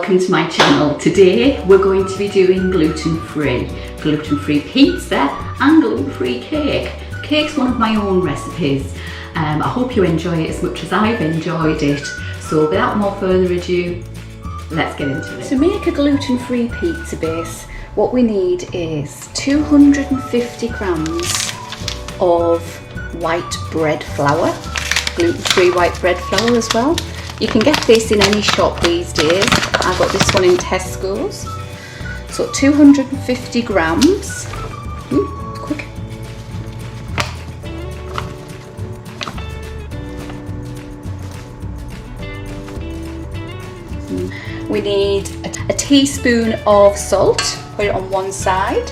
welcome to my channel. Today we're going to be doing gluten-free pizza and gluten-free cake. Cake's one of my own recipes. I hope you enjoy it as much as I've enjoyed it. So without more further ado, let's get into it. To make a gluten-free pizza base, what we need is 250 grams of white bread flour, gluten-free white bread flour as well. You can get this in any shop these days. I got this one in Tesco's. So 250 grams. Quick. We need a teaspoon of salt. Put it on one side.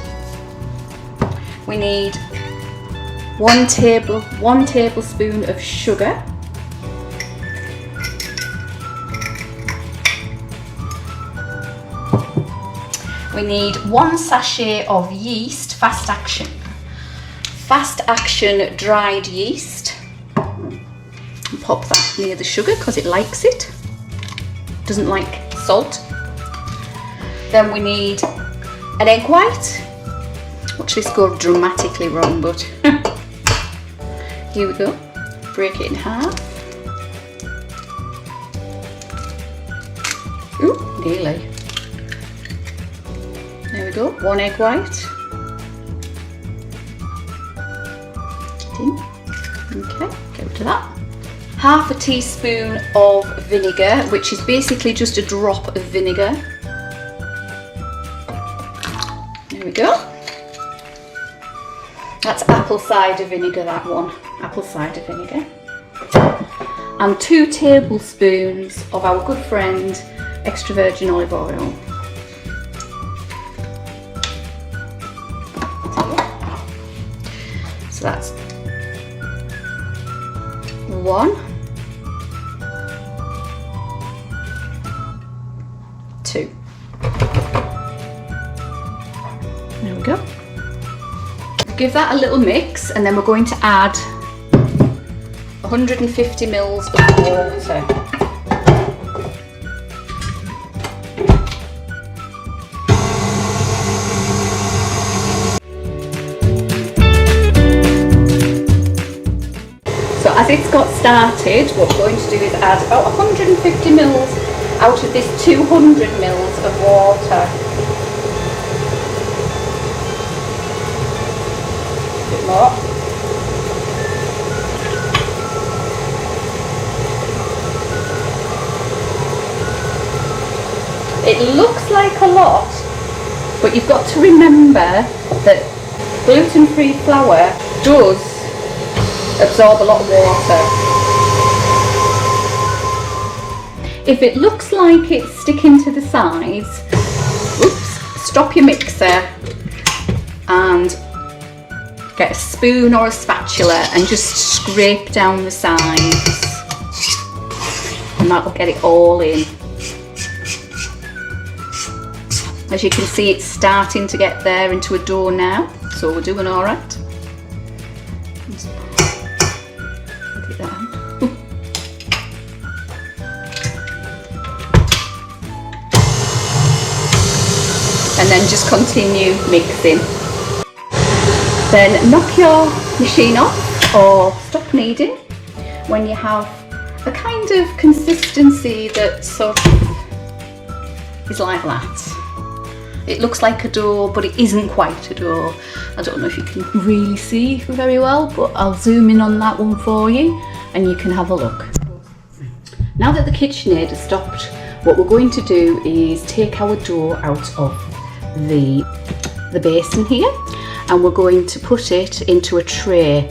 We need one tablespoon of sugar. We need 1 sachet of yeast, fast action dried yeast. And pop that near the sugar because it likes it. Doesn't like salt. Then we need an egg white. Watch this go dramatically wrong, but here we go. Break it in half. Ooh, nearly. There we go, 1 egg white. Okay, get rid of that. Half a teaspoon of vinegar, which is basically just a drop of vinegar. There we go. That's apple cider vinegar, that one. Apple cider vinegar. And 2 tablespoons of our good friend extra virgin olive oil. So that's 1, 2. There we go. Give that a little mix, and then we're going to add 150 mils of water. So as it's got started, what we're going to do is add about 150 mils out of this 200 mils of water. A bit more. It looks like a lot, but you've got to remember that gluten-free flour does absorb a lot of water. If it looks like it's sticking to the sides, stop your mixer and get a spoon or a spatula and just scrape down the sides, and that will get it all in. As you can see, it's starting to get there into a dough now, so we're doing all right. And then just continue mixing. Then knock your machine off or stop kneading when you have a kind of consistency that sort of is like that. It looks like a dough, but it isn't quite a dough. I don't know if you can really see very well, but I'll zoom in on that one for you and you can have a look. Now that the KitchenAid has stopped, what we're going to do is take our dough out of the basin here, and we're going to put it into a tray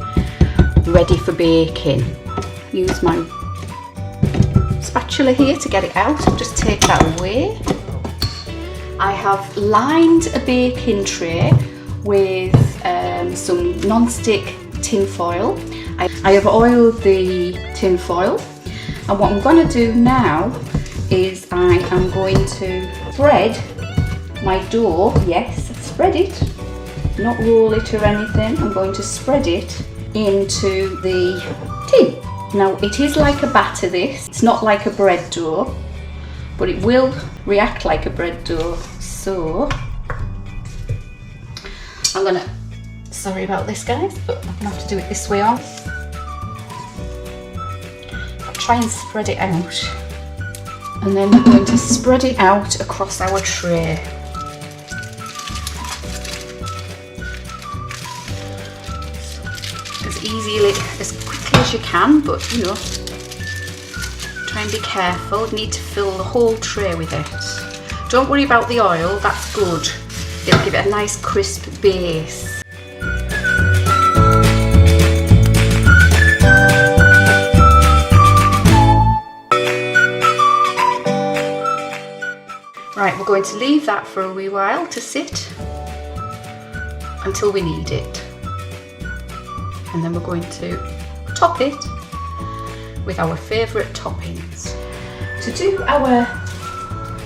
ready for baking. Use my spatula here to get it out. Just take that away. I have lined a baking tray with some non-stick tin foil. I have oiled the tin foil, and what I'm going to do now is I am going to spread my dough. Yes, spread it, not roll it or anything. I'm going to spread it into the tin. Now it is like a batter this, it's not like a bread dough, but it will react like a bread dough. So I'm gonna, sorry about this guys, but I'm gonna have to do it this way on. I'll try and spread it out, and then we're going to spread it out across our tray. As quickly as you can, but you know, try and be careful. You need to fill the whole tray with it. Don't worry about the oil, that's good. It'll give it a nice crisp base. Right, we're going to leave that for a wee while to sit until we need it. And then we're going to top it with our favourite toppings. To do our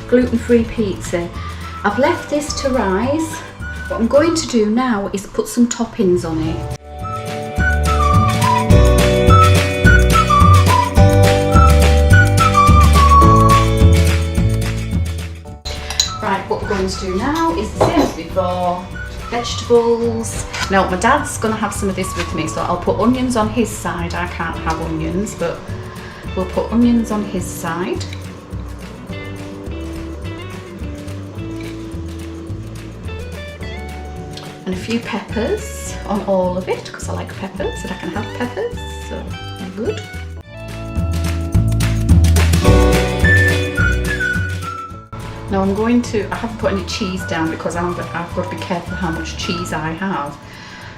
gluten-free pizza, I've left this to rise. What I'm going to do now is put some toppings on it. Right, what we're going to do now is the same as before. Vegetables. Now my dad's going to have some of this with me, so I'll put onions on his side. I can't have onions, but we'll put onions on his side. And a few peppers on all of it, because I like peppers and I can have peppers, so they're good. Now I haven't put any cheese down because I've got to be careful how much cheese I have.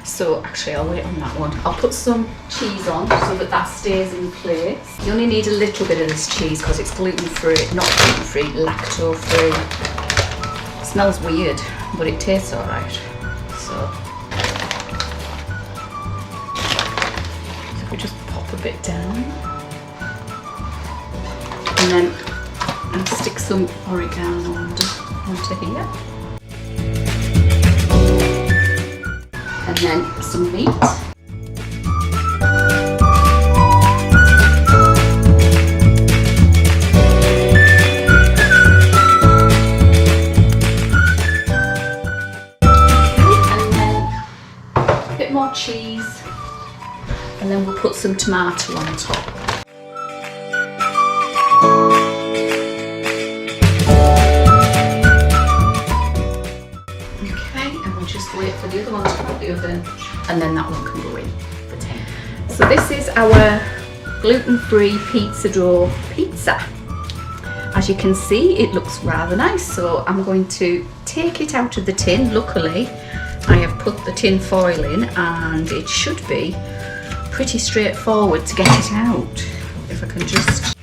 So actually I'll wait on that one. I'll put some cheese on so that stays in place. You only need a little bit of this cheese because it's gluten-free, not gluten-free, lacto-free. It smells weird, but it tastes alright. So we just pop a bit down. And then and stick some oregano onto here. And then some meat. And then a bit more cheese. And then we'll put some tomato on top. Wait for the other one to come out the oven, and then that one can go in for 10. So this is our gluten-free pizza dough pizza. As you can see, it looks rather nice, so I'm going to take it out of the tin. Luckily I have put the tin foil in and it should be pretty straightforward to get it out. If I can just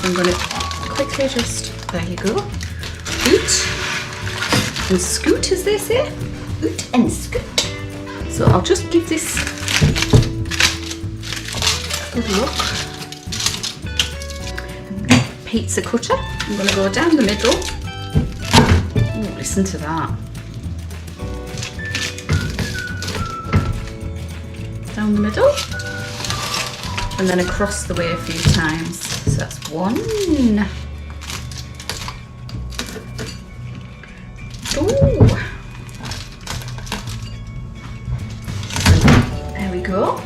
I'm going to quickly just, there you go, oot and scoot as they say, oot and scoot. So I'll just give this a good look. Pizza cutter, I'm going to go down the middle. Ooh, listen to that. Down the middle and then across the way a few times. So that's one. Ooh. There we go.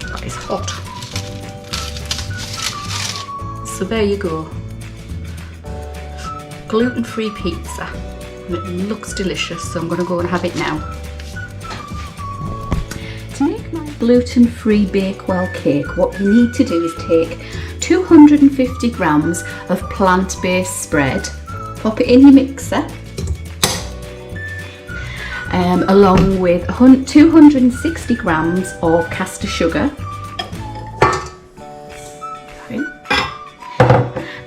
That is hot. So there you go. Gluten-free pizza. And it looks delicious, so I'm going to go and have it now. To make my gluten-free Bakewell cake, what you need to do is take 250 grams of plant-based spread, pop it in your mixer, along with 260 grams of caster sugar,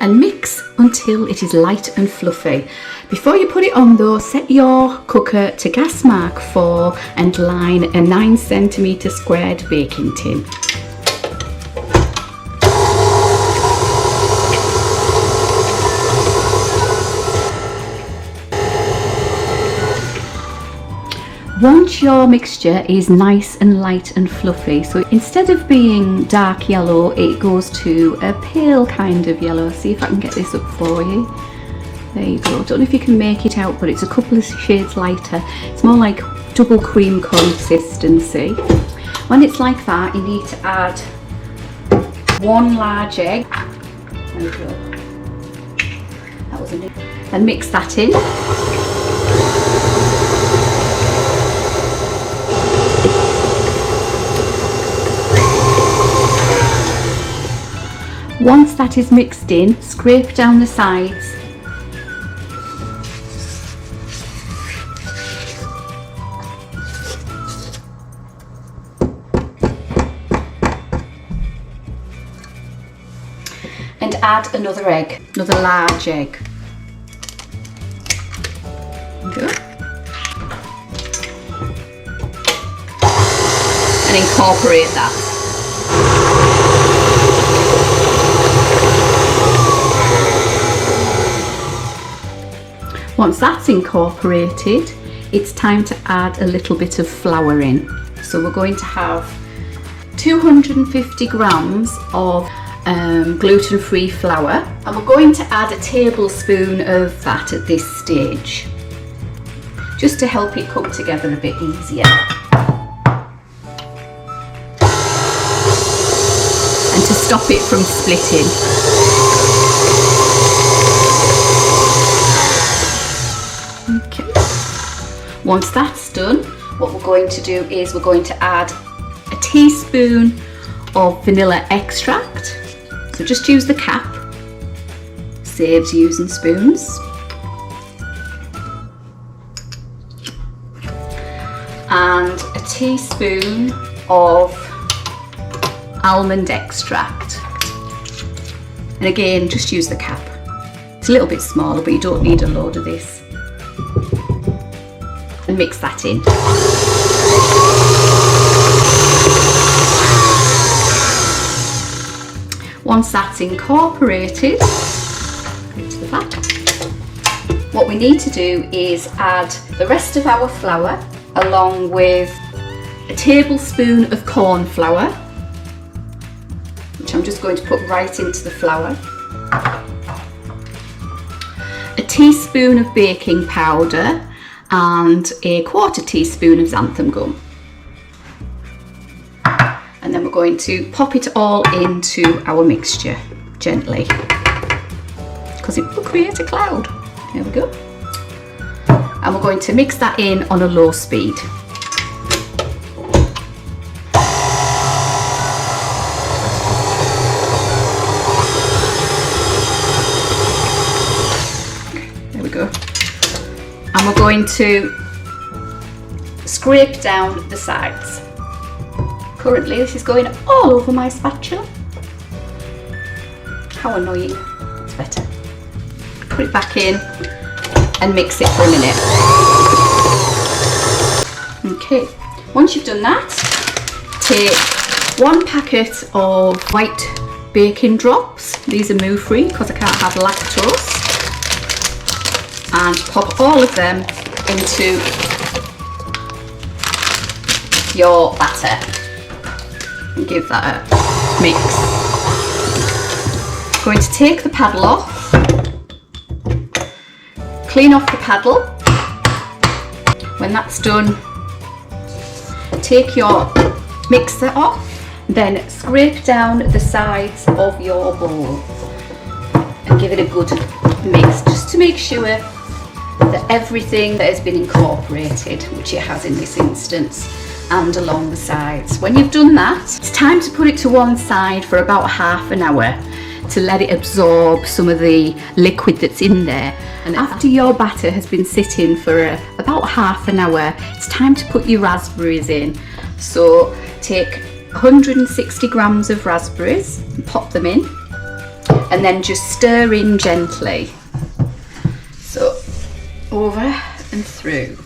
and mix until it is light and fluffy. Before you put it on though, set your cooker to gas mark 4 and line a 9 cm squared baking tin. Once your mixture is nice and light and fluffy, so instead of being dark yellow, it goes to a pale kind of yellow. See if I can get this up for you. There you go. Don't know if you can make it out, but it's a couple of shades lighter. It's more like double cream consistency. When it's like that, you need to add 1 large egg. There we go. That was a new. And mix that in. Once that is mixed in, scrape down the sides. And add another egg, another large egg. Good. And incorporate that. Once that's incorporated, it's time to add a little bit of flour in. So we're going to have 250 grams of gluten-free flour, and we're going to add a tablespoon of that at this stage, just to help it come together a bit easier. And to stop it from splitting. Once that's done, what we're going to do is we're going to add a teaspoon of vanilla extract. So just use the cap, saves using spoons. And a teaspoon of almond extract. And again, just use the cap. It's a little bit smaller, but you don't need a load of this. And mix that in. Once that's incorporated, into the vat, what we need to do is add the rest of our flour along with a tablespoon of corn flour, which I'm just going to put right into the flour, a teaspoon of baking powder, and a 1/4 teaspoon of xanthan gum. And then we're going to pop it all into our mixture gently, because it will create a cloud. There we go. And we're going to mix that in on a low speed. There we go. And we're going to scrape down the sides. Currently this is going all over my spatula. How annoying. It's better. Put it back in and mix it for a minute. Okay, once you've done that, take 1 packet of white baking drops. These are moo-free because I can't have lactose. And pop all of them into your batter and give that a mix. Going to take the paddle off, clean off the paddle. When that's done, take your mixer off, then scrape down the sides of your bowl and give it a good mix, just to make sure that everything that has been incorporated, which it has in this instance, and along the sides. When you've done that, it's time to put it to one side for about ½ an hour to let it absorb some of the liquid that's in there. And after your batter has been sitting for about ½ an hour, it's time to put your raspberries in. So take 160 grams of raspberries and pop them in, and then just stir in gently. So over and through,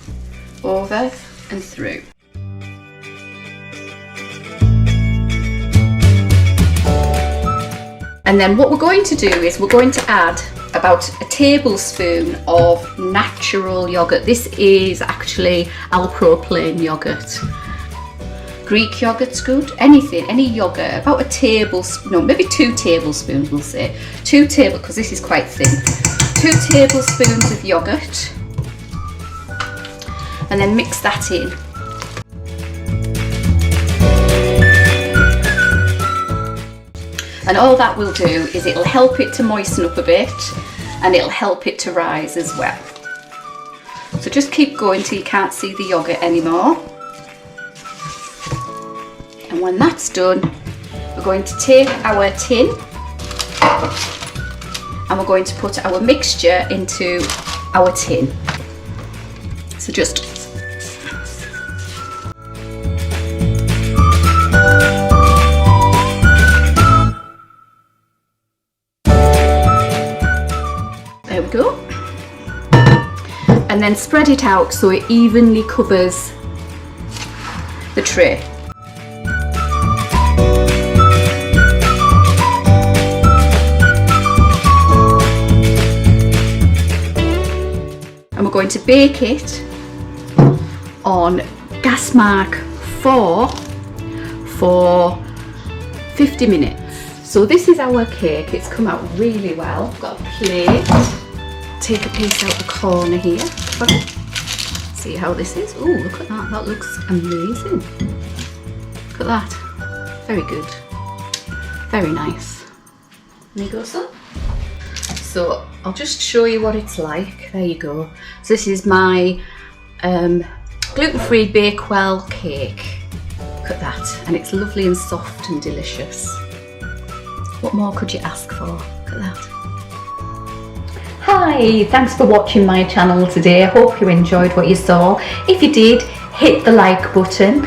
over and through. And then what we're going to do is we're going to add about a tablespoon of natural yogurt. This is actually Alpro plain yogurt. Greek yogurt's good, anything, any yogurt, about a tablespoon, no, maybe 2 tablespoons we'll say. 2 because this is quite thin. 2 tablespoons of yogurt, and then mix that in. And all that will do is it'll help it to moisten up a bit, and it'll help it to rise as well. So just keep going till you can't see the yogurt anymore. And when that's done, we're going to take our tin and we're going to put our mixture into our tin. So just there we go. And then spread it out so it evenly covers the tray. And we're going to bake it on gas mark 4 for 50 minutes. So this is our cake. It's come out really well. I've got a plate. Take a piece out the corner here. See how this is. Oh, look at that. That looks amazing. Look at that. Very good. Very nice. There you go, son. So I'll just show you what it's like. There you go. So this is my gluten-free Bakewell cake. Look at that. And it's lovely and soft and delicious. What more could you ask for? Look at that. Hi, thanks for watching my channel today. I hope you enjoyed what you saw. If you did, hit the like button,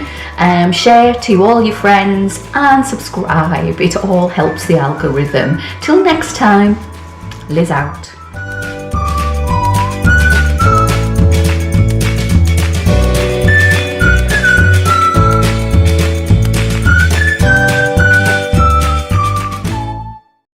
share to all your friends and subscribe. It all helps the algorithm. Till next time, Liz out.